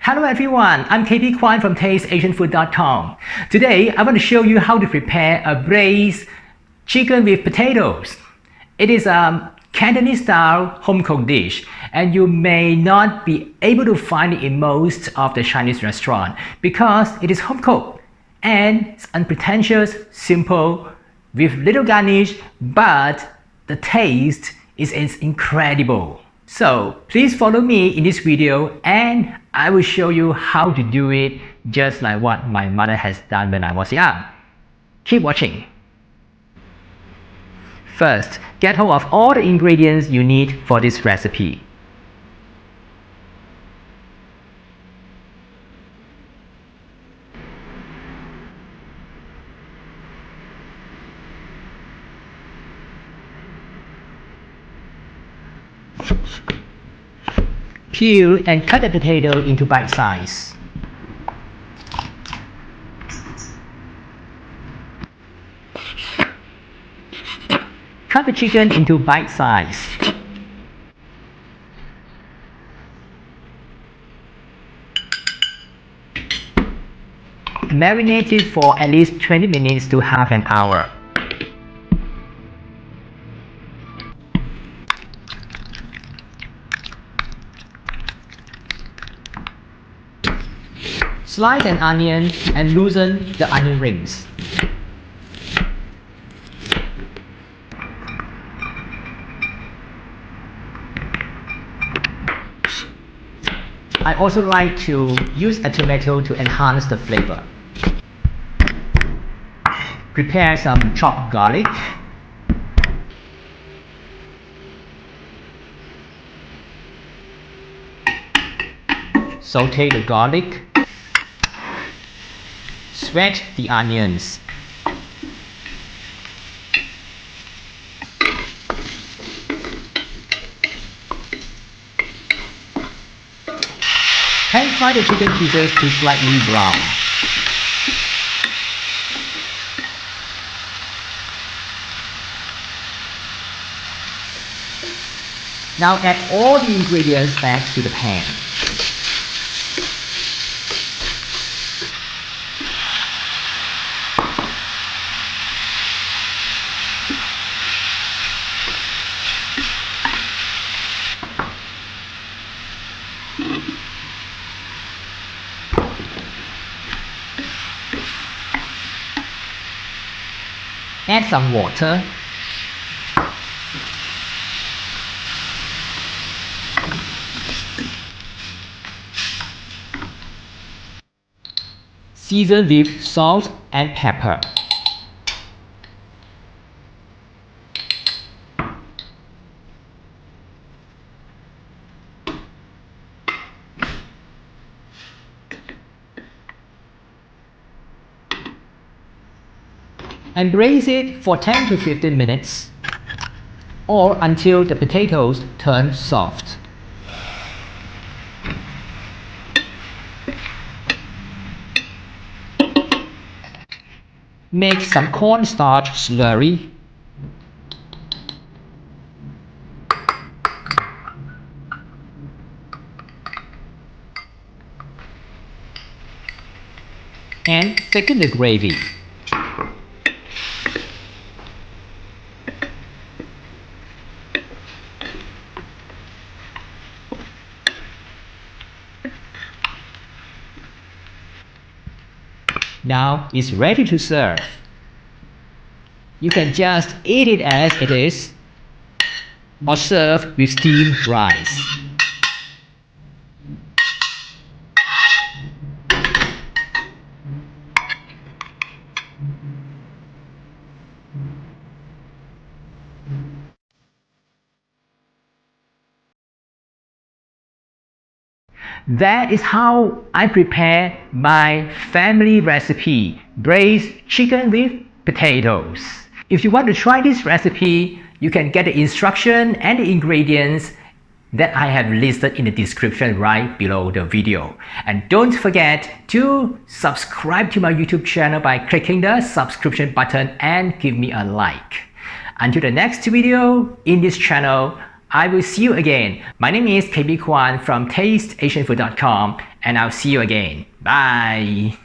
Hello everyone, I'm KP Kwan from TasteAsianFood.com. Today I want to show you how to prepare a braised chicken with potatoes. It is a Cantonese style home cooked dish, and you may not be able to find it in most of the Chinese restaurants because it is home cooked and it's unpretentious, simple, with little garnish, but the taste is incredible. So please follow me in this video and I will show you how to do it just like what my mother has done when I was young. Keep watching. First, get hold of all the ingredients you need for this recipe. Peel and cut the potato into bite size. Cut the chicken into bite size. Marinate it for at least 20 minutes to half an hour. Slice an onion and loosen the onion rings. I also like to use a tomato to enhance the flavor. Prepare some chopped garlic. Saute the garlic. Sweat the onions. Pan fry the chicken pieces to slightly brown. Now add all the ingredients back to the pan. Add some water. Season with salt and pepper. And braise it for 10 to 15 minutes or until the potatoes turn soft. Make some cornstarch slurry. And thicken the gravy. Now it's ready to serve. You can just eat it as it is or serve with steamed rice. That is how I prepare my family recipe, braised chicken with potatoes. If you want to try this recipe, you can get the instruction and the ingredients that I have listed in the description right below the video. And don't forget to subscribe to my YouTube channel by clicking the subscription button and give me a like. Until the next video in this channel, I will see you again. My name is KB Kwan from tasteasianfood.com, and I'll see you again. Bye.